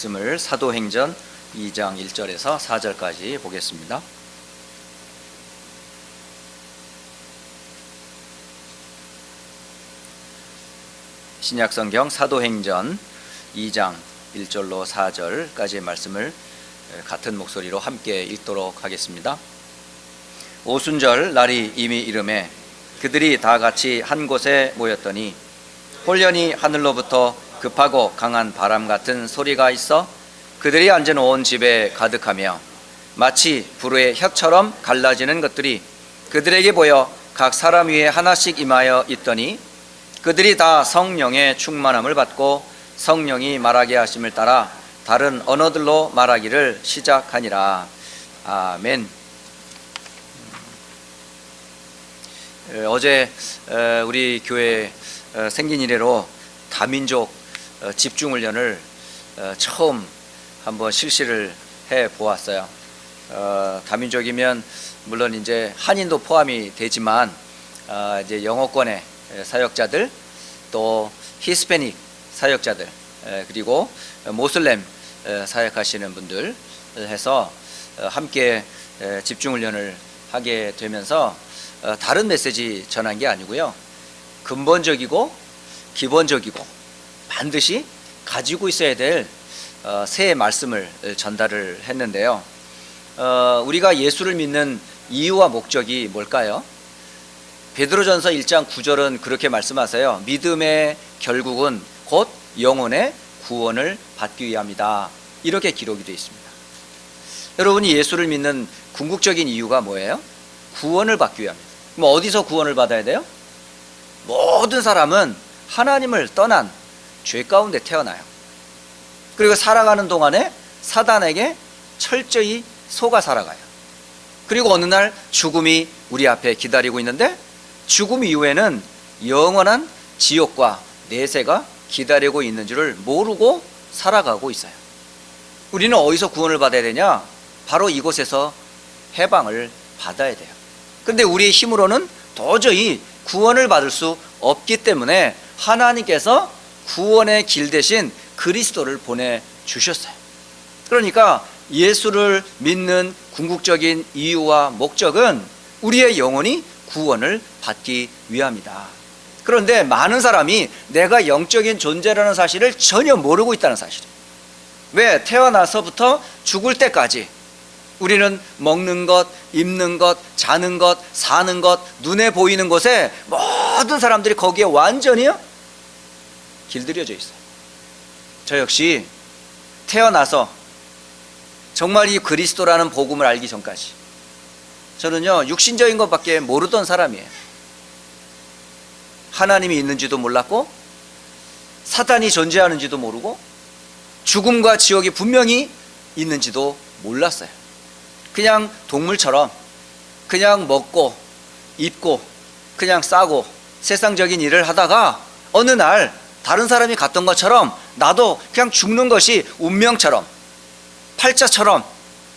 말씀을 사도행전 2장 1절에서 4절까지 보겠습니다. 신약성경 사도행전 2장 1절로 4절까지의 말씀을 같은 목소리로 함께 읽도록 하겠습니다. 오순절 날이 이미 이르매 그들이 다 같이 한 곳에 모였더니 홀련히 하늘로부터 급하고 강한 바람 같은 소리가 있어 그들이 앉은 온 집에 가득하며 마치 불의 혀처럼 갈라지는 것들이 그들에게 보여 각 사람 위에 하나씩 임하여 있더니 그들이 다 성령의 충만함을 받고 성령이 말하게 하심을 따라 다른 언어들로 말하기를 시작하니라. 아멘. 어제 우리 교회 생긴 이래로 다민족 집중훈련을 처음 한번 실시를 해 보았어요. 다민족이면 물론 이제 한인도 포함이 되지만 이제 영어권의 사역자들, 또 히스패닉 사역자들, 그리고 모슬렘 사역하시는 분들 해서 함께 집중훈련을 하게 되면서 다른 메시지 전한 게 아니고요, 근본적이고 기본적이고 반드시 가지고 있어야 될 새 말씀을 전달을 했는데요. 우리가 예수를 믿는 이유와 목적이 뭘까요? 베드로전서 1장 9절은 그렇게 말씀하세요. 믿음의 결국은 곧 영혼의 구원을 받기 위함이다. 이렇게 기록이 되어 있습니다. 여러분이 예수를 믿는 궁극적인 이유가 뭐예요? 구원을 받기 위함입니다. 그럼 어디서 구원을 받아야 돼요? 모든 사람은 하나님을 떠난 죄 가운데 태어나요. 그리고 살아가는 동안에 사단에게 철저히 속아 살아가요. 그리고 어느 날 죽음이 우리 앞에 기다리고 있는데 죽음 이후에는 영원한 지옥과 내세가 기다리고 있는 줄을 모르고 살아가고 있어요. 우리는 어디서 구원을 받아야 되냐? 바로 이곳에서 해방을 받아야 돼요. 그런데 우리의 힘으로는 도저히 구원을 받을 수 없기 때문에 하나님께서 구원의 길 대신 그리스도를 보내주셨어요. 그러니까 예수를 믿는 궁극적인 이유와 목적은 우리의 영혼이 구원을 받기 위함이다. 그런데 많은 사람이 내가 영적인 존재라는 사실을 전혀 모르고 있다는 사실이에요. 왜? 태어나서부터 죽을 때까지 우리는 먹는 것, 입는 것, 자는 것, 사는 것, 눈에 보이는 것에 모든 사람들이 거기에 완전히 길들여져 있어요. 저 역시 태어나서 정말 이 그리스도라는 복음을 알기 전까지 저는요, 육신적인 것밖에 모르던 사람이에요. 하나님이 있는지도 몰랐고 사탄이 존재하는지도 모르고 죽음과 지옥이 분명히 있는지도 몰랐어요. 그냥 동물처럼 그냥 먹고 입고 그냥 싸고 세상적인 일을 하다가 어느 날 다른 사람이 갔던 것처럼 나도 그냥 죽는 것이 운명처럼 팔자처럼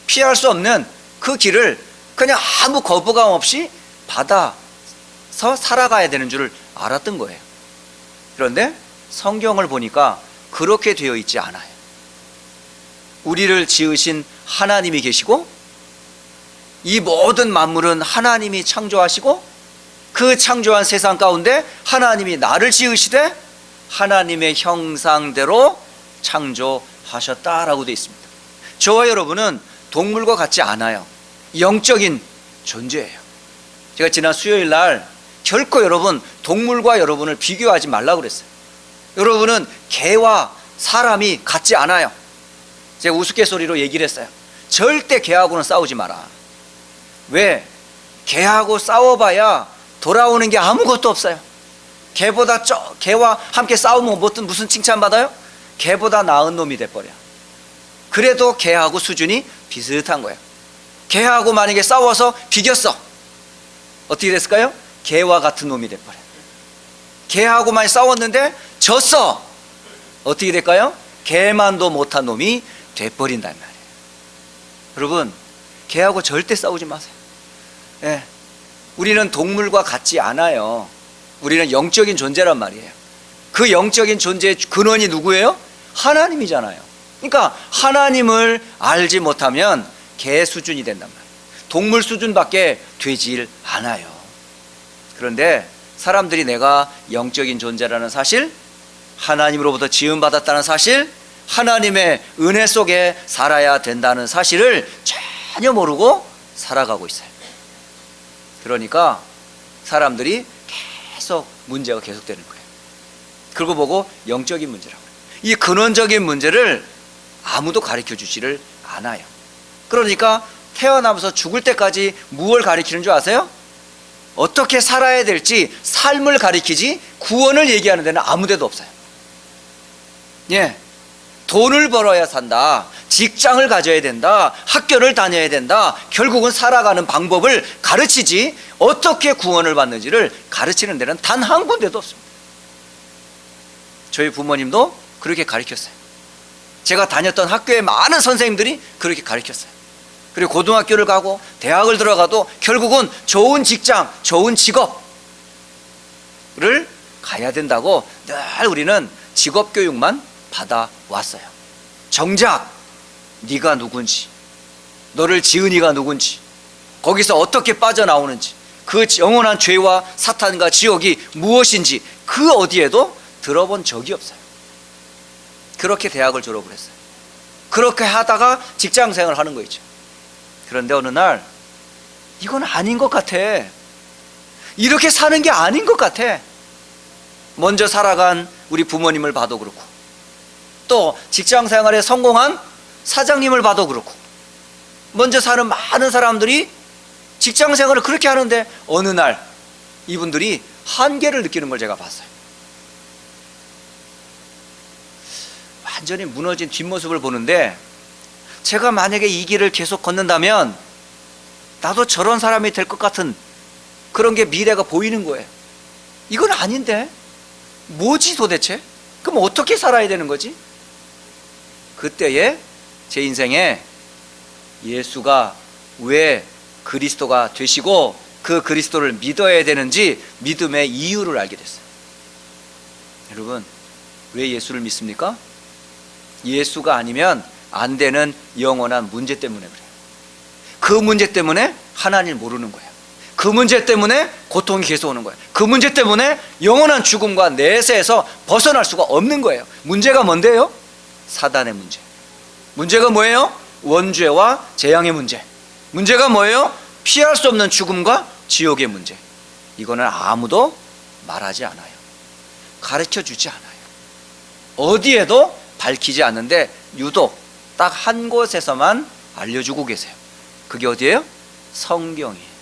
피할 수 없는 그 길을 그냥 아무 거부감 없이 받아서 살아가야 되는 줄을 알았던 거예요. 그런데 성경을 보니까 그렇게 되어 있지 않아요. 우리를 지으신 하나님이 계시고 이 모든 만물은 하나님이 창조하시고 그 창조한 세상 가운데 하나님이 나를 지으시되 하나님의 형상대로 창조하셨다라고 되어 있습니다. 저와 여러분은 동물과 같지 않아요. 영적인 존재예요. 제가 지난 수요일 날 결코 여러분 동물과 여러분을 비교하지 말라고 그랬어요. 여러분은 개와 사람이 같지 않아요. 제가 우스갯소리로 얘기를 했어요. 절대 개하고는 싸우지 마라. 왜? 개하고 싸워봐야 돌아오는 게 아무것도 없어요. 개와 함께 싸우면 무슨 칭찬받아요? 개보다 나은 놈이 돼버려. 그래도 개하고 수준이 비슷한 거예요. 개하고 만약에 싸워서 비겼어. 어떻게 됐을까요? 개와 같은 놈이 돼버려. 개하고 많이 싸웠는데 졌어. 어떻게 될까요? 개만도 못한 놈이 돼버린단 말이에요. 여러분, 개하고 절대 싸우지 마세요. 예. 우리는 동물과 같지 않아요. 우리는 영적인 존재란 말이에요. 그 영적인 존재의 근원이 누구예요? 하나님이잖아요. 그러니까 하나님을 알지 못하면 개 수준이 된단 말이에요. 동물 수준밖에 되질 않아요. 그런데 사람들이 내가 영적인 존재라는 사실, 하나님으로부터 지음받았다는 사실, 하나님의 은혜 속에 살아야 된다는 사실을 전혀 모르고 살아가고 있어요. 그러니까 사람들이 계속 문제가 계속되는 거예요. 그러고 보고 영적인 문제라고 해요. 이 근원적인 문제를 아무도 가르쳐 주지를 않아요. 그러니까 태어나면서 죽을 때까지 무엇을 가르치는 줄 아세요? 어떻게 살아야 될지 삶을 가르치지 구원을 얘기하는 데는 아무 데도 없어요. 예, 돈을 벌어야 산다, 직장을 가져야 된다, 학교를 다녀야 된다, 결국은 살아가는 방법을 가르치지 어떻게 구원을 받는지를 가르치는 데는 단 한 군데도 없습니다. 저희 부모님도 그렇게 가르쳤어요. 제가 다녔던 학교에 많은 선생님들이 그렇게 가르쳤어요. 그리고 고등학교를 가고 대학을 들어가도 결국은 좋은 직장, 좋은 직업을 가야 된다고 늘 우리는 직업 교육만 받아왔어요. 정작 네가 누군지, 너를 지은 이가 누군지, 거기서 어떻게 빠져나오는지, 그 영원한 죄와 사탄과 지옥이 무엇인지 그 어디에도 들어본 적이 없어요. 그렇게 대학을 졸업을 했어요. 그렇게 하다가 직장생활을 하는 거죠. 그런데 어느 날 이건 아닌 것 같아, 이렇게 사는 게 아닌 것 같아. 먼저 살아간 우리 부모님을 봐도 그렇고, 또 직장생활에 성공한 사장님을 봐도 그렇고, 먼저 사는 많은 사람들이 직장생활을 그렇게 하는데 어느 날 이분들이 한계를 느끼는 걸 제가 봤어요. 완전히 무너진 뒷모습을 보는데, 제가 만약에 이 길을 계속 걷는다면 나도 저런 사람이 될 것 같은 그런 게 미래가 보이는 거예요. 이건 아닌데 뭐지 도대체? 그럼 어떻게 살아야 되는 거지? 그때에 제 인생에 예수가 왜 그리스도가 되시고 그 그리스도를 믿어야 되는지 믿음의 이유를 알게 됐어요. 여러분, 왜 예수를 믿습니까? 예수가 아니면 안 되는 영원한 문제 때문에 그래요. 그 문제 때문에 하나님을 모르는 거예요. 그 문제 때문에 고통이 계속 오는 거예요. 그 문제 때문에 영원한 죽음과 내세에서 벗어날 수가 없는 거예요. 문제가 뭔데요? 사단의 문제. 문제가 뭐예요? 원죄와 재앙의 문제. 문제가 뭐예요? 피할 수 없는 죽음과 지옥의 문제. 이거는 아무도 말하지 않아요. 가르쳐 주지 않아요. 어디에도 밝히지 않는데 유독 딱 한 곳에서만 알려주고 계세요. 그게 어디예요? 성경이에요.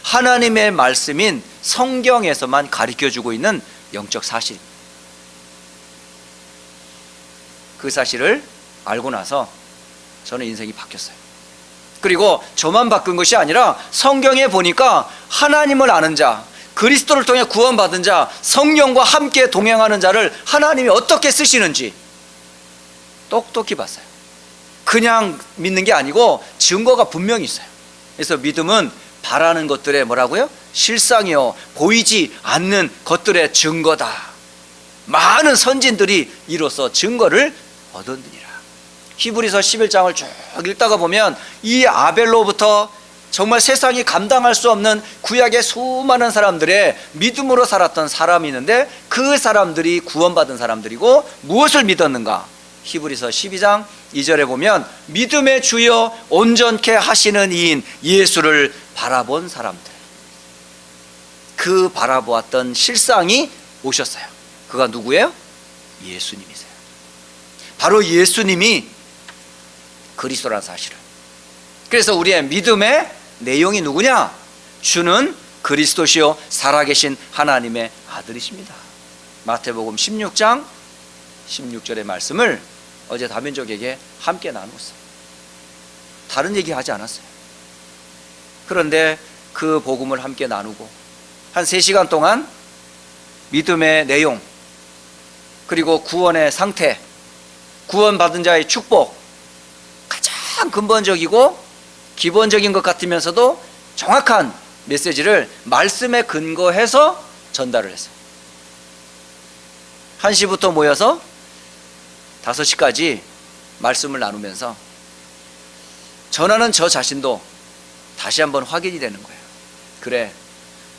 하나님의 말씀인 성경에서만 가르쳐주고 있는 영적 사실. 그 사실을 알고 나서 저는 인생이 바뀌었어요. 그리고 저만 바꾼 것이 아니라 성경에 보니까 하나님을 아는 자, 그리스도를 통해 구원받은 자, 성령과 함께 동행하는 자를 하나님이 어떻게 쓰시는지 똑똑히 봤어요. 그냥 믿는 게 아니고 증거가 분명히 있어요. 그래서 믿음은 바라는 것들의 뭐라고요? 실상이요, 보이지 않는 것들의 증거다. 많은 선진들이 이로써 증거를 얻었느니라. 히브리서 11장을 쭉 읽다가 보면 이 아벨로부터 정말 세상이 감당할 수 없는 구약의 수많은 사람들의 믿음으로 살았던 사람이 있는데, 그 사람들이 구원받은 사람들이고 무엇을 믿었는가? 히브리서 12장 2절에 보면 믿음의 주여 온전케 하시는 이인 예수를 바라본 사람들, 그 바라보았던 실상이 오셨어요. 그가 누구예요? 예수님이세요. 바로 예수님이 그리스도라는 사실을. 그래서 우리의 믿음의 내용이 누구냐? 주는 그리스도시요 살아계신 하나님의 아들이십니다. 마태복음 16장 16절의 말씀을 어제 다민족에게 함께 나눴어요. 다른 얘기 하지 않았어요. 그런데 그 복음을 함께 나누고 한 3시간 동안 믿음의 내용, 그리고 구원의 상태, 구원받은 자의 축복, 가장 근본적이고 기본적인 것 같으면서도 정확한 메시지를 말씀에 근거해서 전달을 했어요. 1시부터 모여서 5시까지 말씀을 나누면서 전하는 저 자신도 다시 한번 확인이 되는 거예요. 그래,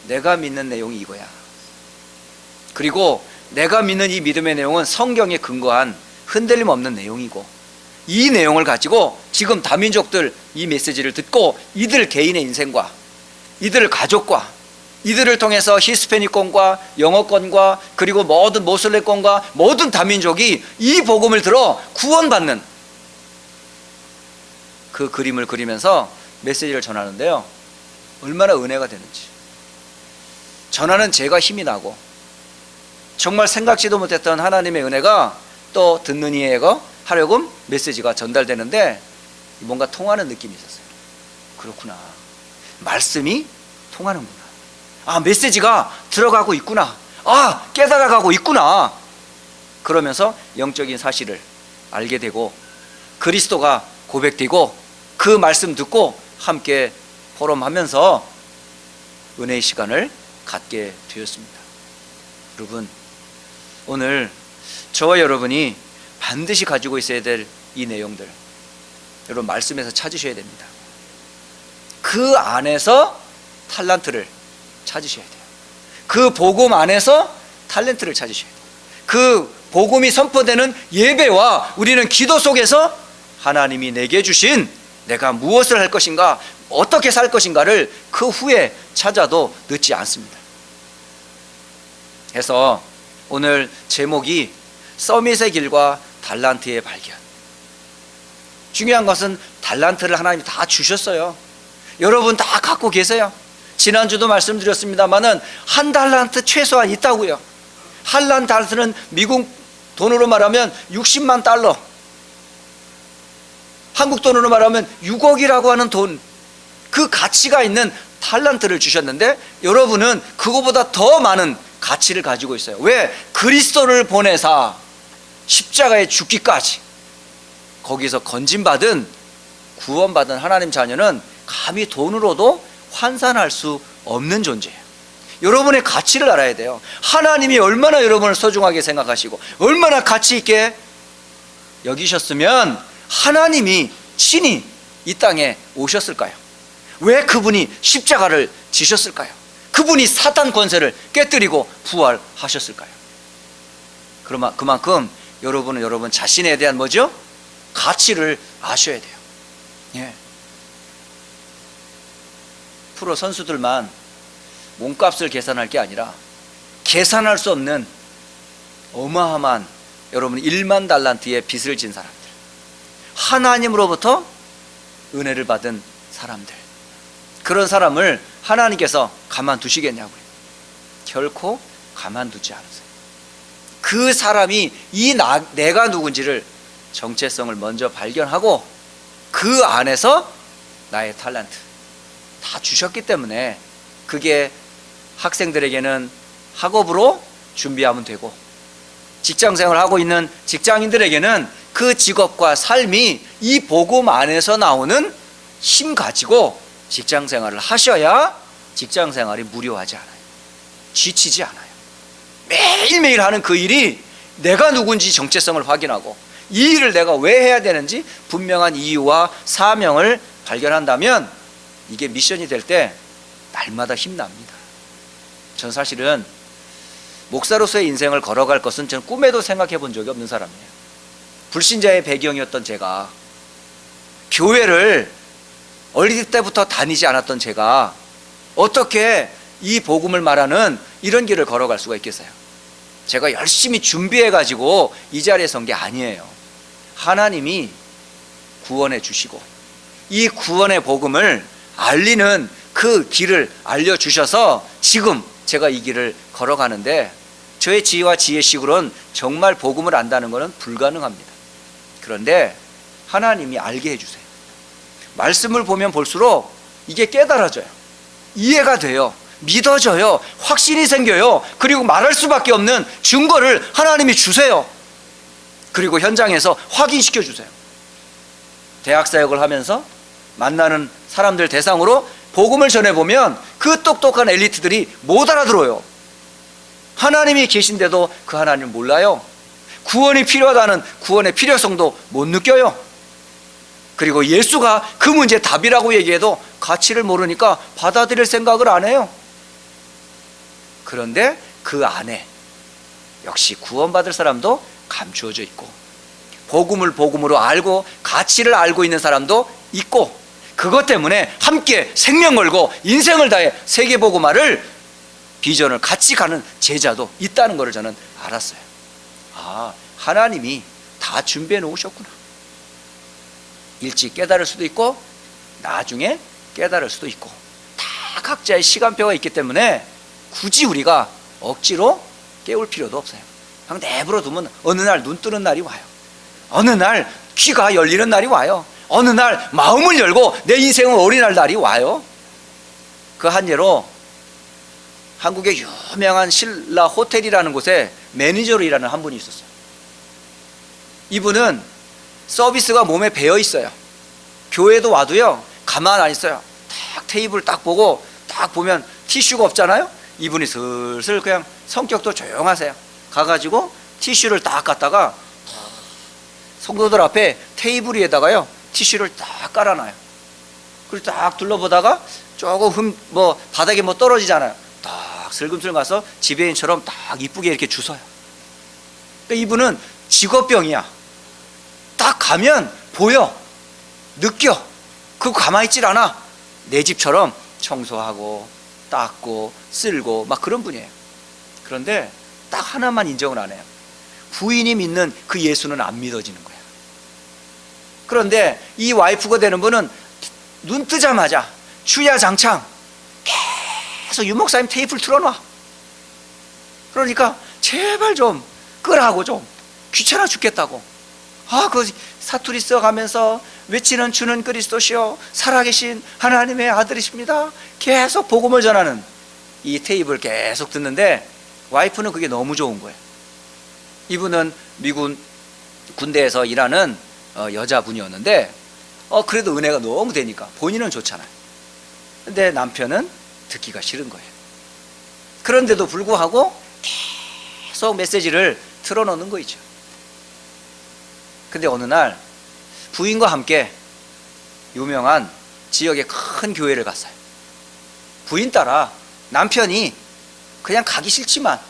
내가 믿는 내용이 이거야. 그리고 내가 믿는 이 믿음의 내용은 성경에 근거한 흔들림 없는 내용이고, 이 내용을 가지고 지금 다민족들 이 메시지를 듣고 이들 개인의 인생과 이들 가족과 이들을 통해서 히스패닉권과 영어권과 그리고 모든 모슬렘권과 모든 다민족이 이 복음을 들어 구원받는 그 그림을 그리면서 메시지를 전하는데요, 얼마나 은혜가 되는지. 전하는 제가 힘이 나고 정말 생각지도 못했던 하나님의 은혜가 또 듣는 이에게 하려금 메시지가 전달되는데 뭔가 통하는 느낌이 있었어요. 그렇구나, 말씀이 통하는구나, 아, 메시지가 들어가고 있구나, 아, 깨달아가고 있구나. 그러면서 영적인 사실을 알게 되고 그리스도가 고백되고 그 말씀 듣고 함께 포럼하면서 은혜의 시간을 갖게 되었습니다. 여러분, 오늘 저와 여러분이 반드시 가지고 있어야 될 이 내용들, 여러분 말씀에서 찾으셔야 됩니다. 그 안에서 탈란트를 찾으셔야 돼요. 그 복음 안에서 탤런트를 찾으셔야 돼요. 그 복음이 선포되는 예배와 우리는 기도 속에서 하나님이 내게 주신 내가 무엇을 할 것인가, 어떻게 살 것인가를 그 후에 찾아도 늦지 않습니다. 그래서 오늘 제목이 서밋의 길과 달란트의 발견. 중요한 것은 달란트를 하나님이 다 주셨어요. 여러분 다 갖고 계세요. 지난주도 말씀드렸습니다마는 한 달란트 최소한 있다고요. 한 달란트는 미국 돈으로 말하면 60만 달러, 한국 돈으로 말하면 6억이라고 하는 돈, 그 가치가 있는 달란트를 주셨는데 여러분은 그거보다 더 많은 가치를 가지고 있어요. 왜? 그리스도를 보내사 십자가에 죽기까지 거기서 건진받은, 구원받은 하나님 자녀는 감히 돈으로도 환산할 수 없는 존재예요. 여러분의 가치를 알아야 돼요. 하나님이 얼마나 여러분을 소중하게 생각하시고 얼마나 가치 있게 여기셨으면 하나님이 친히 이 땅에 오셨을까요? 왜 그분이 십자가를 지셨을까요? 그분이 사탄 권세를 깨뜨리고 부활하셨을까요? 그만큼 여러분은 여러분 자신에 대한 뭐죠? 가치를 아셔야 돼요. 예. 프로 선수들만 몸값을 계산할 게 아니라 계산할 수 없는 어마어마한 여러분 1만 달란트의 빚을 진 사람들, 하나님으로부터 은혜를 받은 사람들, 그런 사람을 하나님께서 가만두시겠냐고요. 결코 가만두지 않으세요. 그 사람이 내가 누군지를 정체성을 먼저 발견하고 그 안에서 나의 탤런트 다 주셨기 때문에 그게 학생들에게는 학업으로 준비하면 되고, 직장생활을 하고 있는 직장인들에게는 그 직업과 삶이 이 복음 안에서 나오는 힘 가지고 직장생활을 하셔야 직장생활이 무료하지 않아요. 지치지 않아요. 매일매일 하는 그 일이 내가 누군지 정체성을 확인하고 이 일을 내가 왜 해야 되는지 분명한 이유와 사명을 발견한다면 이게 미션이 될 때 날마다 힘납니다. 전 사실은 목사로서의 인생을 걸어갈 것은 전 꿈에도 생각해 본 적이 없는 사람이에요. 불신자의 배경이었던 제가, 교회를 어릴 때부터 다니지 않았던 제가 어떻게 이 복음을 말하는 이런 길을 걸어갈 수가 있겠어요? 제가 열심히 준비해 가지고 이 자리에 선 게 아니에요. 하나님이 구원해 주시고 이 구원의 복음을 알리는 그 길을 알려주셔서 지금 제가 이 길을 걸어가는데, 저의 지혜와 지혜식으로는 정말 복음을 안다는 것은 불가능합니다. 그런데 하나님이 알게 해주세요. 말씀을 보면 볼수록 이게 깨달아져요. 이해가 돼요. 믿어져요. 확신이 생겨요. 그리고 말할 수밖에 없는 증거를 하나님이 주세요. 그리고 현장에서 확인시켜 주세요. 대학 사역을 하면서 만나는 사람들 대상으로 복음을 전해보면 그 똑똑한 엘리트들이 못 알아들어요. 하나님이 계신데도 그 하나님을 몰라요. 구원이 필요하다는 구원의 필요성도 못 느껴요. 그리고 예수가 그 문제의 답이라고 얘기해도 가치를 모르니까 받아들일 생각을 안 해요. 그런데 그 안에 역시 구원받을 사람도 감추어져 있고, 복음을 복음으로 알고 가치를 알고 있는 사람도 있고, 그것 때문에 함께 생명 걸고 인생을 다해 세계복음화를 비전을 같이 가는 제자도 있다는 것을 저는 알았어요. 아, 하나님이 다 준비해 놓으셨구나. 일찍 깨달을 수도 있고 나중에 깨달을 수도 있고, 다 각자의 시간표가 있기 때문에 굳이 우리가 억지로 깨울 필요도 없어요. 그냥 내버려 두면 어느 날 눈 뜨는 날이 와요. 어느 날 귀가 열리는 날이 와요. 어느 날 마음을 열고 내 인생을 올인할 날이 와요. 그 한 예로 한국의 유명한 신라 호텔이라는 곳에 매니저로 일하는 한 분이 있었어요. 이분은 서비스가 몸에 배어 있어요. 교회도 와도요 가만 안 있어요. 딱 테이블 딱 보고 딱 보면 티슈가 없잖아요. 이분이 슬슬 그냥 성격도 조용하세요. 가가지고 티슈를 딱 갖다가 성도들 앞에 테이블 위에다가요 티슈를 딱 깔아놔요. 그리고 딱 둘러보다가 조금 바닥에 떨어지잖아요. 딱 슬금슬금 가서 지배인처럼 딱 이쁘게 이렇게 주워요. 그러니까 이분은 직업병이야. 딱 가면 보여, 느껴. 그거 가만히 있질 않아. 내 집처럼 청소하고 닦고 쓸고 막 그런 분이에요. 그런데 딱 하나만 인정을 안 해요. 부인이 믿는 그 예수는 안 믿어지는 거야. 그런데 이 와이프가 되는 분은 눈 뜨자마자 주야장창 계속 유목사님 테이프를 틀어놔. 그러니까 제발 좀 끄라고, 좀 귀찮아 죽겠다고. 그 사투리 써가면서 외치는 주는 그리스도시요 살아계신 하나님의 아들이십니다. 계속 복음을 전하는 이 테이프를 계속 듣는데 와이프는 그게 너무 좋은 거예요. 이분은 미군 군대에서 일하는 여자분이었는데 그래도 은혜가 너무 되니까 본인은 좋잖아요. 근데 남편은 듣기가 싫은 거예요. 그런데도 불구하고 계속 메시지를 틀어놓는 거죠. 근데 어느 날 부인과 함께 유명한 지역의 큰 교회를 갔어요. 부인 따라 남편이 그냥 가기 싫지만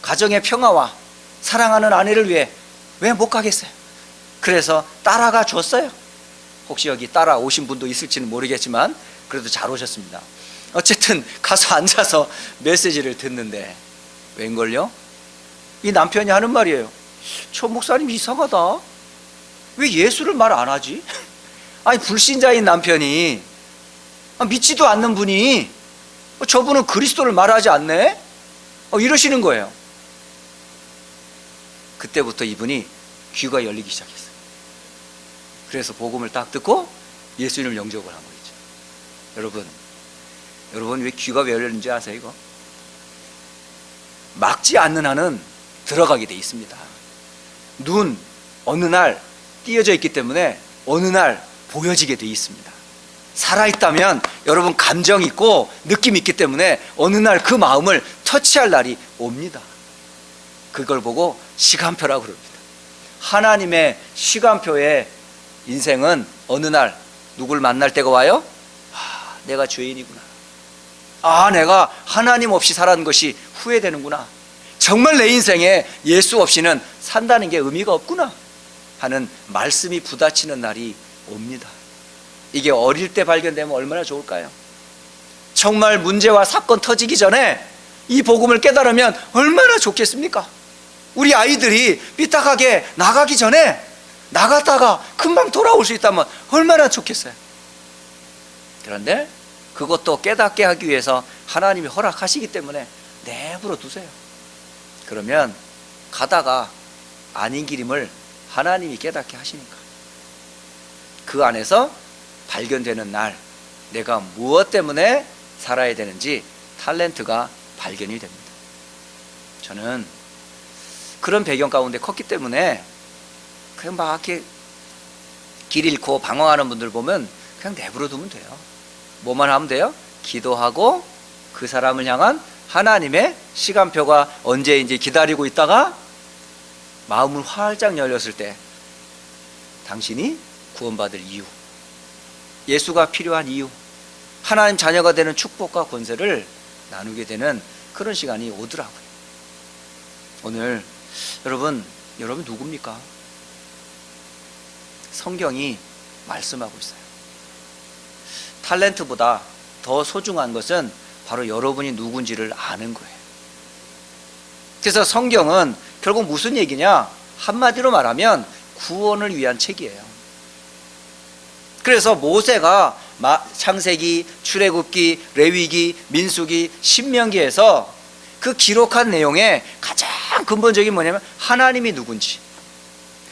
가정의 평화와 사랑하는 아내를 위해 왜 못 가겠어요? 그래서 따라가 줬어요. 혹시 여기 따라오신 분도 있을지는 모르겠지만 그래도 잘 오셨습니다. 어쨌든 가서 앉아서 메시지를 듣는데 웬걸요? 이 남편이 하는 말이에요. 저 목사님 이상하다. 왜 예수를 말 안 하지? 아니 불신자인 남편이, 믿지도 않는 분이 저분은 그리스도를 말하지 않네? 이러시는 거예요. 그때부터 이분이 귀가 열리기 시작했어요. 그래서 복음을 딱 듣고 예수님을 영접을 한 거죠. 여러분 왜 귀가 왜 열리는지 아세요? 이거 막지 않는 한은 들어가게 돼 있습니다. 눈 어느 날 띄어져 있기 때문에 어느 날 보여지게 돼 있습니다. 살아있다면 여러분 감정 있고 느낌 있기 때문에 어느 날 그 마음을 터치할 날이 옵니다. 그걸 보고 시간표라고 그럽니다. 하나님의 시간표에 인생은 어느 날 누굴 만날 때가 와요? 내가 죄인이구나. 내가 하나님 없이 살았던 것이 후회되는구나. 정말 내 인생에 예수 없이는 산다는 게 의미가 없구나 하는 말씀이 부딪히는 날이 옵니다. 이게 어릴 때 발견되면 얼마나 좋을까요? 정말 문제와 사건 터지기 전에 이 복음을 깨달으면 얼마나 좋겠습니까? 우리 아이들이 삐딱하게 나가기 전에 나갔다가 금방 돌아올 수 있다면 얼마나 좋겠어요. 그런데 그것도 깨닫게 하기 위해서 하나님이 허락하시기 때문에 내버려 두세요. 그러면 가다가 아닌 길임을 하나님이 깨닫게 하시니까 그 안에서 발견되는 날 내가 무엇 때문에 살아야 되는지 탤런트가 발견이 됩니다. 저는 그런 배경 가운데 컸기 때문에 그냥 막 이렇게 길 잃고 방황하는 분들 보면 그냥 내버려 두면 돼요. 뭐만 하면 돼요? 기도하고 그 사람을 향한 하나님의 시간표가 언제인지 기다리고 있다가 마음을 활짝 열렸을 때 당신이 구원받을 이유, 예수가 필요한 이유, 하나님 자녀가 되는 축복과 권세를 나누게 되는 그런 시간이 오더라고요. 오늘 여러분 누굽니까? 성경이 말씀하고 있어요. 탤런트보다 더 소중한 것은 바로 여러분이 누군지를 아는 거예요. 그래서 성경은 결국 무슨 얘기냐? 한마디로 말하면 구원을 위한 책이에요. 그래서 모세가 창세기, 출애굽기, 레위기, 민수기, 신명기에서 그 기록한 내용의 가장 근본적인 뭐냐면 하나님이 누군지,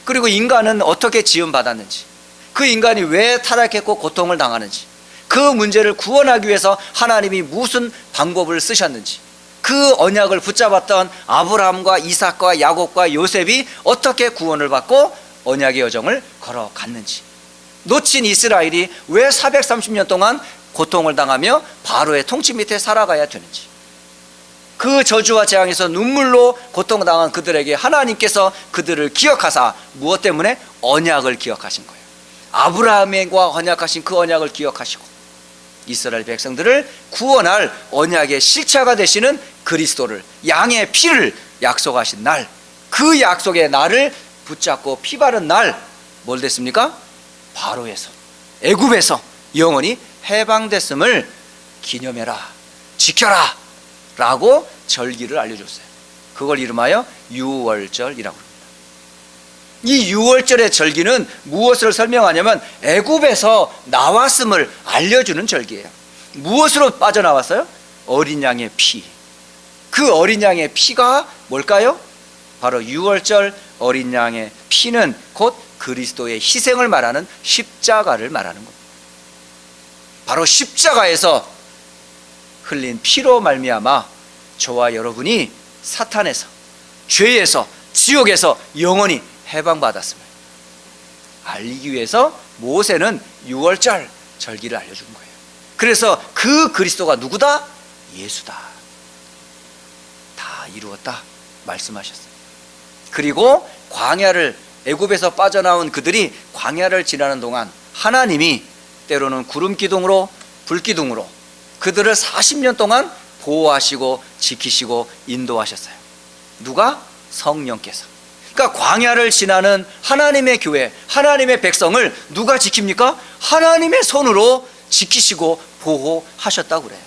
그리고 인간은 어떻게 지음받았는지, 그 인간이 왜 타락했고 고통을 당하는지, 그 문제를 구원하기 위해서 하나님이 무슨 방법을 쓰셨는지, 그 언약을 붙잡았던 아브라함과 이삭과 야곱과 요셉이 어떻게 구원을 받고 언약의 여정을 걸어갔는지, 놓친 이스라엘이 왜 430년 동안 고통을 당하며 바로의 통치 밑에 살아가야 되는지, 그 저주와 재앙에서 눈물로 고통당한 그들에게 하나님께서 그들을 기억하사 무엇 때문에? 언약을 기억하신 거예요. 아브라함과 언약하신 그 언약을 기억하시고 이스라엘 백성들을 구원할 언약의 실체가 되시는 그리스도를, 양의 피를 약속하신 날, 그 약속의 날을 붙잡고 피 바른 날, 뭘 됐습니까? 바로에서, 애굽에서 영원히 해방됐음을 기념해라, 지켜라 라고 절기를 알려줬어요. 그걸 이름하여 유월절이라고 합니다. 이 유월절의 절기는 무엇을 설명하냐면 애굽에서 나왔음을 알려주는 절기예요. 무엇으로 빠져나왔어요? 어린 양의 피. 그 어린 양의 피가 뭘까요? 바로 유월절 어린 양의 피는 곧 그리스도의 희생을 말하는 십자가를 말하는 겁니다. 바로 십자가에서 흘린 피로 말미암아 저와 여러분이 사탄에서, 죄에서, 지옥에서 영원히 해방받았음을 알리기 위해서 모세는 유월절 절기를 알려준 거예요. 그래서 그 그리스도가 누구다? 예수다. 다 이루었다 말씀하셨어요. 그리고 광야를, 애굽에서 빠져나온 그들이 광야를 지나는 동안 하나님이 때로는 구름 기둥으로, 불 기둥으로 그들을 40년 동안 보호하시고 지키시고 인도하셨어요. 누가? 성령께서. 그러니까 광야를 지나는 하나님의 교회, 하나님의 백성을 누가 지킵니까? 하나님의 손으로 지키시고 보호하셨다고 그래요.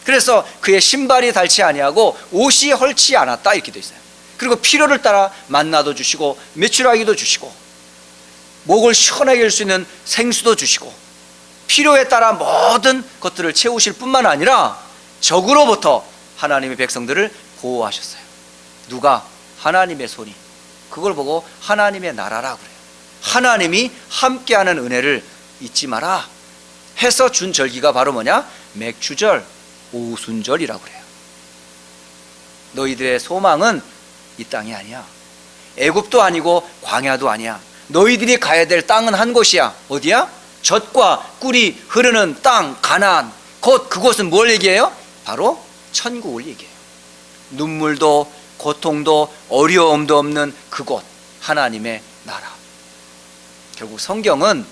그래서 그의 신발이 닳지 아니하고 옷이 헐지 않았다 이렇게 돼 있어요. 그리고 필요를 따라 만나도 주시고 메추라기도 주시고 목을 시원하게 할 수 있는 생수도 주시고 필요에 따라 모든 것들을 채우실 뿐만 아니라 적으로부터 하나님의 백성들을 보호하셨어요. 누가? 하나님의 손이. 그걸 보고 하나님의 나라라 그래요. 하나님이 함께하는 은혜를 잊지 마라 해서 준 절기가 바로 뭐냐? 맥추절, 오순절이라고 그래요. 너희들의 소망은 이 땅이 아니야. 애굽도 아니고 광야도 아니야. 너희들이 가야 될 땅은 한 곳이야. 어디야? 젖과 꿀이 흐르는 땅 가나안. 곧 그곳은 뭘 얘기해요? 바로 천국을 얘기해요. 눈물도 고통도 어려움도 없는 그곳, 하나님의 나라. 결국 성경은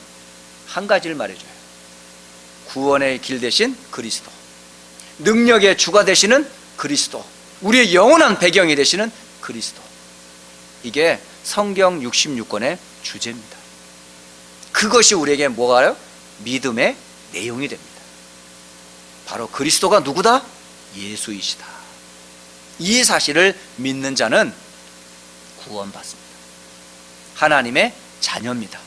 한 가지를 말해줘요. 구원의 길 되신 그리스도, 능력의 주가 되시는 그리스도, 우리의 영원한 배경이 되시는 그리스도. 이게 성경 66권의 주제입니다. 그것이 우리에게 뭐가요? 믿음의 내용이 됩니다. 바로 그리스도가 누구다? 예수이시다. 이 사실을 믿는 자는 구원받습니다. 하나님의 자녀입니다.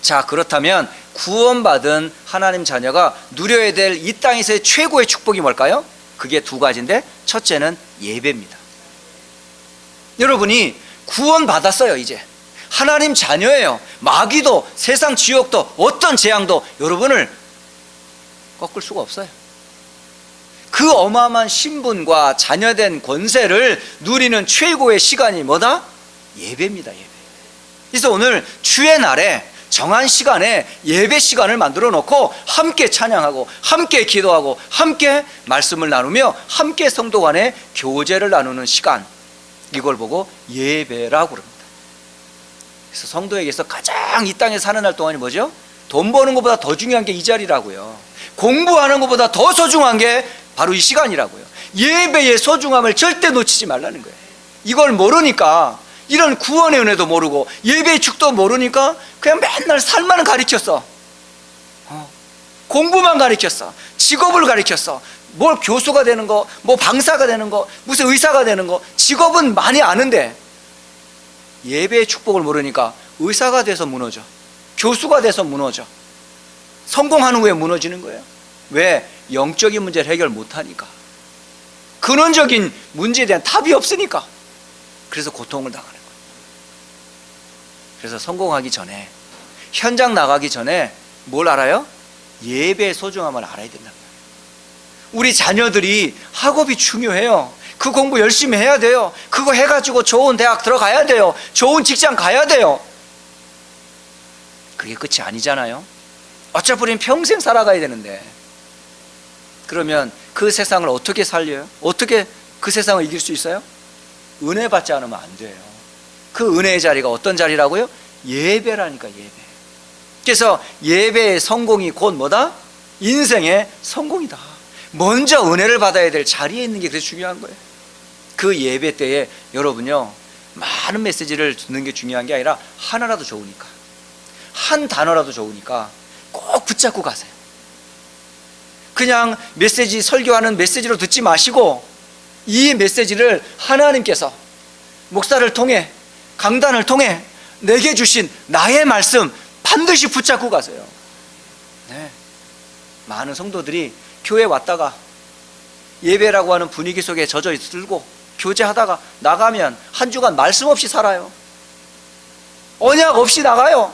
자, 그렇다면 구원받은 하나님 자녀가 누려야 될 이 땅에서의 최고의 축복이 뭘까요? 그게 두 가지인데, 첫째는 예배입니다. 여러분이 구원받았어요. 이제 하나님 자녀예요. 마귀도 세상 지옥도 어떤 재앙도 여러분을 꺾을 수가 없어요. 그 어마어마한 신분과 자녀된 권세를 누리는 최고의 시간이 뭐다? 예배입니다. 예배. 그래서 오늘 주의 날에 정한 시간에 예배 시간을 만들어 놓고 함께 찬양하고 함께 기도하고 함께 말씀을 나누며 함께 성도 간에 교제를 나누는 시간, 이걸 보고 예배라고 그럽니다. 그래서 성도에게서 가장 이 땅에 사는 날 동안이 뭐죠? 돈 버는 것보다 더 중요한 게 이 자리라고요. 공부하는 것보다 더 소중한 게 바로 이 시간이라고요. 예배의 소중함을 절대 놓치지 말라는 거예요. 이걸 모르니까, 이런 구원의 은혜도 모르고 예배의 축도 모르니까 그냥 맨날 살만 가르쳤어. 공부만 가르쳤어. 직업을 가르쳤어. 뭘 교수가 되는 거, 뭐 방사가 되는 거, 무슨 의사가 되는 거, 직업은 많이 아는데 예배의 축복을 모르니까 의사가 돼서 무너져, 교수가 돼서 무너져, 성공한 후에 무너지는 거예요. 왜? 영적인 문제를 해결 못하니까, 근원적인 문제에 대한 답이 없으니까. 그래서 고통을 당하는 거예요. 그래서 성공하기 전에, 현장 나가기 전에 뭘 알아요? 예배의 소중함을 알아야 된다는 거예요. 우리 자녀들이 학업이 중요해요. 그 공부 열심히 해야 돼요. 그거 해가지고 좋은 대학 들어가야 돼요. 좋은 직장 가야 돼요. 그게 끝이 아니잖아요. 어차피 우리는 평생 살아가야 되는데, 그러면 그 세상을 어떻게 살려요? 어떻게 그 세상을 이길 수 있어요? 은혜 받지 않으면 안 돼요. 그 은혜의 자리가 어떤 자리라고요? 예배라니까, 예배. 그래서 예배의 성공이 곧 뭐다? 인생의 성공이다. 먼저 은혜를 받아야 될 자리에 있는 게 그래서 중요한 거예요. 그 예배 때에 여러분요, 많은 메시지를 듣는 게 중요한 게 아니라 하나라도 좋으니까, 한 단어라도 좋으니까 꼭 붙잡고 가세요. 그냥 메시지, 설교하는 메시지로 듣지 마시고 이 메시지를 하나님께서 목사를 통해, 강단을 통해 내게 주신 나의 말씀 반드시 붙잡고 가세요. 네. 많은 성도들이 교회 왔다가 예배라고 하는 분위기 속에 젖어 들고 교제하다가 나가면 한 주간 말씀 없이 살아요. 언약 없이 나가요.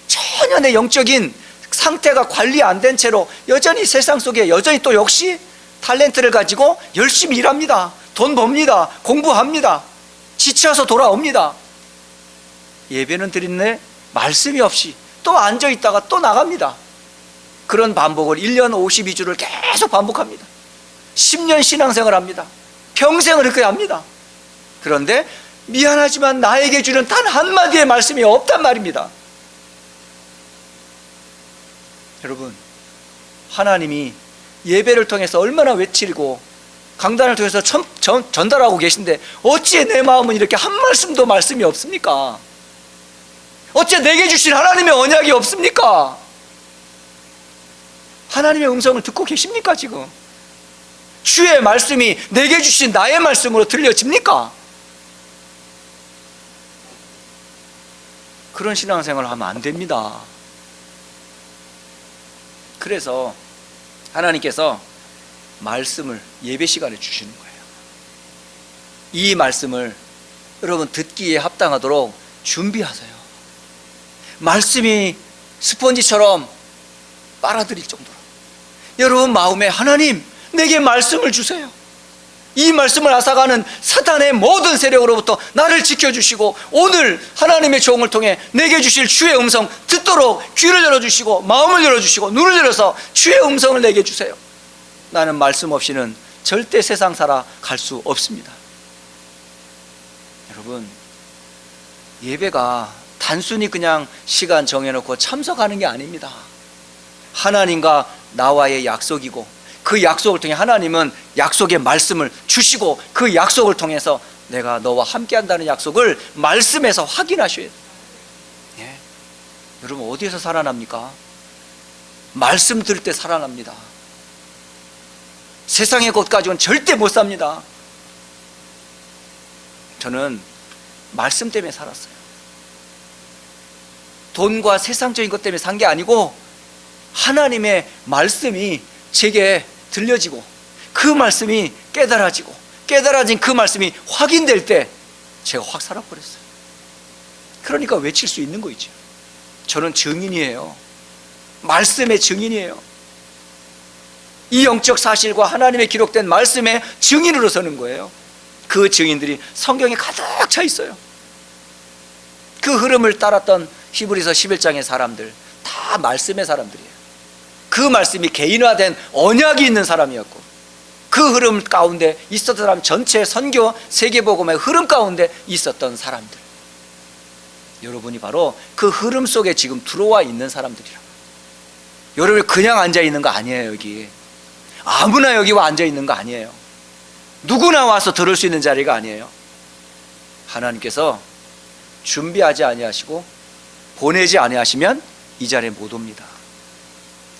전혀 내 영적인 상태가 관리 안 된 채로 여전히 세상 속에 여전히 또 역시 탤런트를 가지고 열심히 일합니다. 돈 법니다. 공부합니다. 지쳐서 돌아옵니다. 예배는 드리는데 말씀이 없이 또 앉아있다가 또 나갑니다. 그런 반복을 1년 52주를 계속 반복합니다. 10년 신앙생활 합니다. 평생을 그렇게 합니다. 그런데 미안하지만 나에게 주는 단 한마디의 말씀이 없단 말입니다. 여러분, 하나님이 예배를 통해서 얼마나 외치고 강단을 통해서 전달하고 계신데 어찌 내 마음은 이렇게 한 말씀도 말씀이 없습니까? 어찌 내게 주신 하나님의 언약이 없습니까? 하나님의 음성을 듣고 계십니까 지금? 주의 말씀이 내게 주신 나의 말씀으로 들려집니까? 그런 신앙생활을 하면 안 됩니다. 그래서 하나님께서 말씀을 예배 시간에 주시는 거예요. 이 말씀을 여러분 듣기에 합당하도록 준비하세요. 말씀이 스펀지처럼 빨아들일 정도로 여러분 마음에 하나님 내게 말씀을 주세요. 이 말씀을 앗아가는 사탄의 모든 세력으로부터 나를 지켜주시고 오늘 하나님의 종을 통해 내게 주실 주의 음성 듣도록 귀를 열어주시고 마음을 열어주시고 눈을 열어서 주의 음성을 내게 주세요. 나는 말씀 없이는 절대 세상 살아갈 수 없습니다. 여러분, 예배가 단순히 그냥 시간 정해놓고 참석하는 게 아닙니다. 하나님과 나와의 약속이고 그 약속을 통해 하나님은 약속의 말씀을 주시고 그 약속을 통해서 내가 너와 함께 한다는 약속을 말씀에서 확인하셔야 돼요. 예. 여러분 어디에서 살아납니까? 말씀 들을 때 살아납니다. 세상의 것 가지고는 절대 못 삽니다. 저는 말씀 때문에 살았어요. 돈과 세상적인 것 때문에 산 게 아니고 하나님의 말씀이 제게 들려지고 그 말씀이 깨달아지고 깨달아진 그 말씀이 확인될 때 제가 확 살아버렸어요. 그러니까 외칠 수 있는 거죠. 저는 증인이에요. 말씀의 증인이에요. 이 영적 사실과 하나님의 기록된 말씀의 증인으로 서는 거예요. 그 증인들이 성경에 가득 차 있어요. 그 흐름을 따랐던 히브리서 11장의 사람들 다 말씀의 사람들이에요. 그 말씀이 개인화된 언약이 있는 사람이었고 그 흐름 가운데 있었던 사람 전체 선교 세계복음의 흐름 가운데 있었던 사람들. 여러분이 바로 그 흐름 속에 지금 들어와 있는 사람들이라고. 여러분 그냥 앉아 있는 거 아니에요. 여기 아무나 여기 와 앉아 있는 거 아니에요. 누구나 와서 들을 수 있는 자리가 아니에요. 하나님께서 준비하지 아니하시고 보내지 아니하시면 이 자리에 못 옵니다.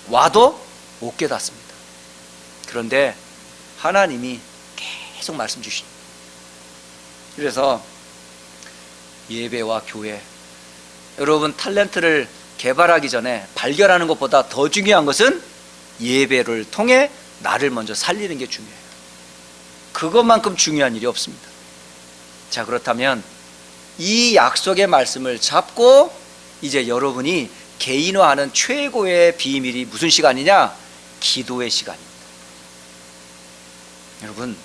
와도 못 깨닫습니다. 그런데 하나님이 계속 말씀 주십니다. 그래서 예배와 교회, 여러분 탤런트를 개발하기 전에 발견하는 것보다 더 중요한 것은 예배를 통해 나를 먼저 살리는 게 중요해요. 그것만큼 중요한 일이 없습니다. 자, 그렇다면 이 약속의 말씀을 잡고 이제 여러분이 개인화하는 최고의 비밀이 무슨 시간이냐? 기도의 시간입니다. 여러분,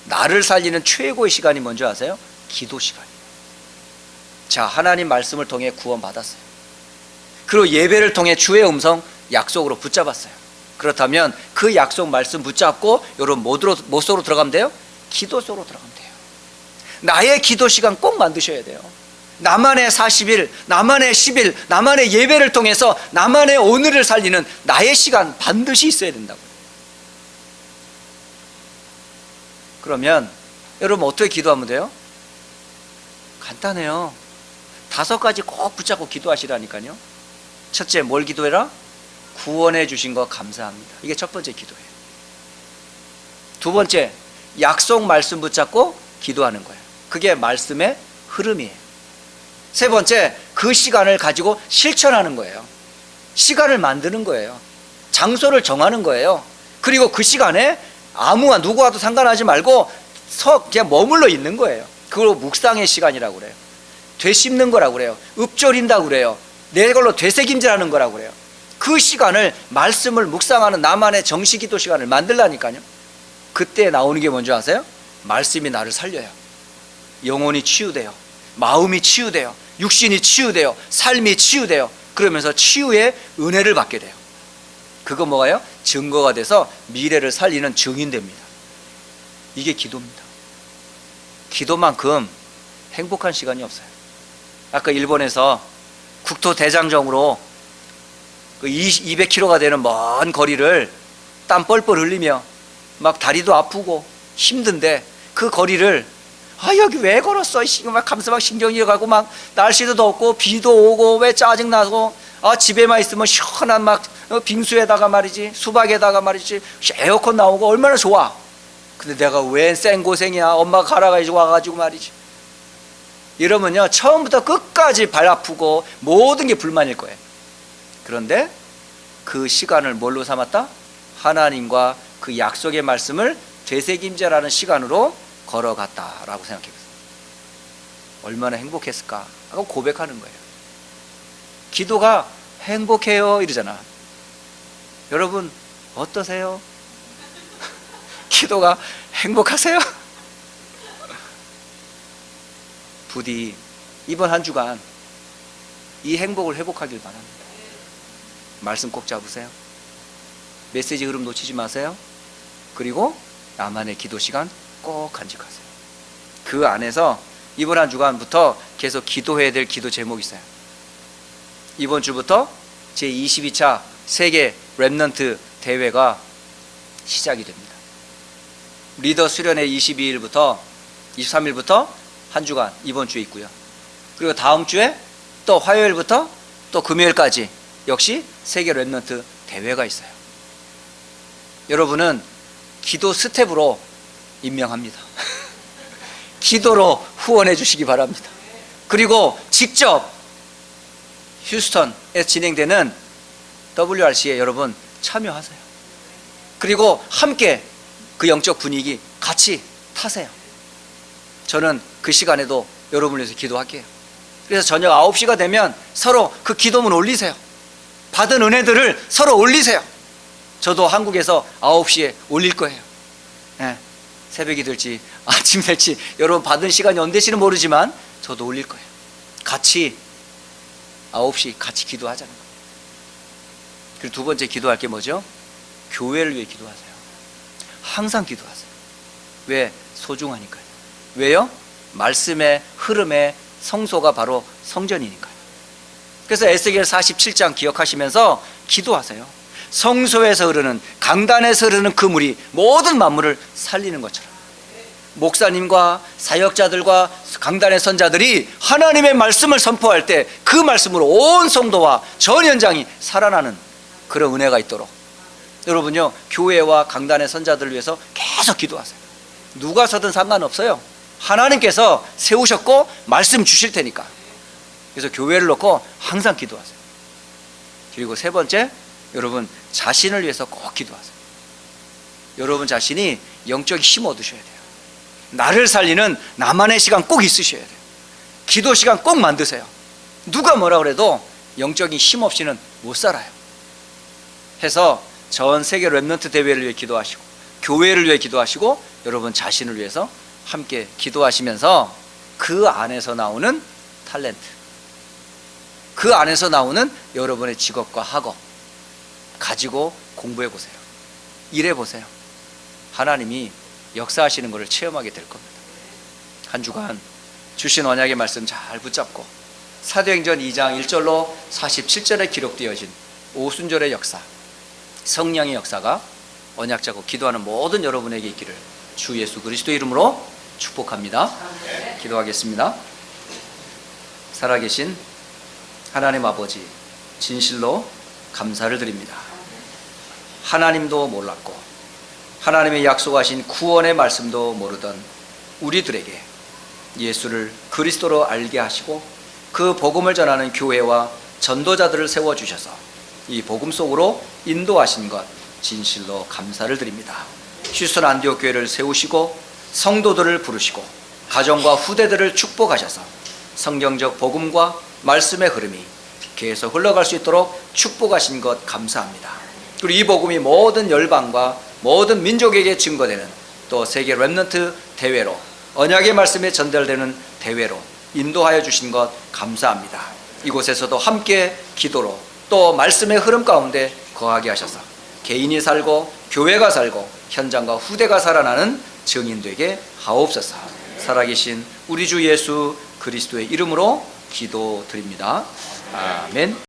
나를 살리는 최고의 시간이 뭔지 아세요? 기도 시간이에요. 자, 하나님 말씀을 통해 구원받았어요. 그리고 예배를 통해 주의 음성 약속으로 붙잡았어요. 그렇다면 그 약속 말씀 붙잡고 여러분 무엇으로 들어가면 돼요? 기도 속으로 들어가면 돼요. 나의 기도 시간 꼭 만드셔야 돼요. 나만의 40일, 나만의 10일, 나만의 예배를 통해서 나만의 오늘을 살리는 나의 시간 반드시 있어야 된다고요. 그러면 여러분 어떻게 기도하면 돼요? 간단해요. 5가지 꼭 붙잡고 기도하시라니까요. 첫째, 뭘 기도해라? 구원해 주신 거 감사합니다. 이게 첫 번째 기도예요. 두 번째, 약속 말씀 붙잡고 기도하는 거예요. 그게 말씀의 흐름이에요. 세 번째, 그 시간을 가지고 실천하는 거예요. 시간을 만드는 거예요. 장소를 정하는 거예요. 그리고 그 시간에 아무와 누구와도 상관하지 말고 그냥 머물러 있는 거예요. 그걸 묵상의 시간이라고 그래요. 되씹는 거라고 그래요. 읊조린다고 그래요. 내 걸로 되새김질하는 거라고 그래요. 그 시간을 말씀을 묵상하는 나만의 정시기도 시간을 만들라니까요. 그때 나오는 게 뭔지 아세요? 말씀이 나를 살려요. 영혼이 치유돼요. 마음이 치유돼요. 육신이 치유돼요. 삶이 치유돼요. 그러면서 치유의 은혜를 받게 돼요. 그거 뭐가요? 증거가 돼서 미래를 살리는 증인됩니다. 이게 기도입니다. 기도만큼 행복한 시간이 없어요. 아까 일본에서 국토 대장정으로 200km가 되는 먼 거리를 땀 뻘뻘 흘리며 막 다리도 아프고 힘든데 그 거리를 여기 왜 걸었어? 막 가면서 막 신경이 가고 막 날씨도 덥고 비도 오고 왜 짜증나고 집에만 있으면 시원한 막 빙수에다가 말이지 수박에다가 말이지 에어컨 나오고 얼마나 좋아. 근데 내가 왜 생고생이야. 엄마가 갈아가지고 와가지고 말이지. 이러면요 처음부터 끝까지 발 아프고 모든 게 불만일 거예요. 그런데 그 시간을 뭘로 삼았다? 하나님과 그 약속의 말씀을 되새김질하는 시간으로 걸어갔다라고 생각해보세요. 얼마나 행복했을까 하고 고백하는 거예요. 기도가 행복해요 이러잖아. 여러분 어떠세요? 기도가 행복하세요? 부디 이번 한 주간 이 행복을 회복하길 바랍니다. 말씀 꼭 잡으세요. 메시지 흐름 놓치지 마세요. 그리고 나만의 기도 시간 꼭 간직하세요. 그 안에서 이번 한 주간부터 계속 기도해야 될 기도 제목이 있어요. 이번 주부터 제22차 세계 렘넌트 대회가 시작이 됩니다. 리더 수련회 22일부터 23일부터 한 주간 이번 주에 있고요. 그리고 다음 주에 또 화요일부터 또 금요일까지 역시 세계 렘넌트 대회가 있어요. 여러분은 기도 스텝으로 임명합니다. 기도로 후원해 주시기 바랍니다. 그리고 직접 휴스턴에서 진행되는 WRC에 여러분 참여하세요. 그리고 함께 그 영적 분위기 같이 타세요. 저는 그 시간에도 여러분을 위해서 기도할게요. 그래서 저녁 9시가 되면 서로 그 기도문 올리세요. 받은 은혜들을 서로 올리세요. 저도 한국에서 9시에 올릴 거예요. 네, 새벽이 될지 아침 될지 여러분 받은 시간이 언제일지는 모르지만 저도 올릴 거예요. 같이 9시 같이 기도하자는 거예요. 그리고 두 번째 기도할 게 뭐죠? 교회를 위해 기도하세요. 항상 기도하세요. 왜? 소중하니까요. 왜요? 말씀의 흐름에 성소가 바로 성전이니까요. 그래서 에스겔 47장 기억하시면서 기도하세요. 성소에서 흐르는, 강단에서 흐르는 그 물이 모든 만물을 살리는 것처럼 목사님과 사역자들과 강단의 선자들이 하나님의 말씀을 선포할 때 그 말씀으로 온 성도와 전 현장이 살아나는 그런 은혜가 있도록 여러분요, 교회와 강단의 선자들을 위해서 계속 기도하세요. 누가 서든 상관없어요. 하나님께서 세우셨고 말씀 주실 테니까. 그래서 교회를 놓고 항상 기도하세요. 그리고 세 번째, 여러분 자신을 위해서 꼭 기도하세요. 여러분 자신이 영적인 힘 얻으셔야 돼요. 나를 살리는 나만의 시간 꼭 있으셔야 돼요. 기도 시간 꼭 만드세요. 누가 뭐라 그래도 영적인 힘 없이는 못 살아요. 해서 전 세계 렘넌트 대회를 위해 기도하시고 교회를 위해 기도하시고 여러분 자신을 위해서 함께 기도하시면서 그 안에서 나오는 탤런트, 그 안에서 나오는 여러분의 직업과 학업 가지고 공부해 보세요. 일해 보세요. 하나님이 역사하시는 것을 체험하게 될 겁니다. 한 주간 주신 언약의 말씀 잘 붙잡고 사도행전 2장 1절로 47절에 기록되어진 오순절의 역사, 성령의 역사가 언약자고 기도하는 모든 여러분에게 있기를 주 예수 그리스도 이름으로 축복합니다. 기도하겠습니다. 살아계신 하나님 아버지, 진실로 감사를 드립니다. 하나님도 몰랐고 하나님의 약속하신 구원의 말씀도 모르던 우리들에게 예수를 그리스도로 알게 하시고 그 복음을 전하는 교회와 전도자들을 세워주셔서 이 복음 속으로 인도하신 것 진실로 감사를 드립니다. 휴스턴 안디옥 교회를 세우시고 성도들을 부르시고 가정과 후대들을 축복하셔서 성경적 복음과 말씀의 흐름이 계속 흘러갈 수 있도록 축복하신 것 감사합니다. 그리고 이 복음이 모든 열방과 모든 민족에게 증거되는 또 세계 렘넌트 대회로 언약의 말씀에 전달되는 대회로 인도하여 주신 것 감사합니다. 이곳에서도 함께 기도로 또 말씀의 흐름 가운데 거하게 하셔서 개인이 살고 교회가 살고 현장과 후대가 살아나는 증인되게 하옵소서. 살아계신 우리 주 예수 그리스도의 이름으로 기도드립니다. 아멘.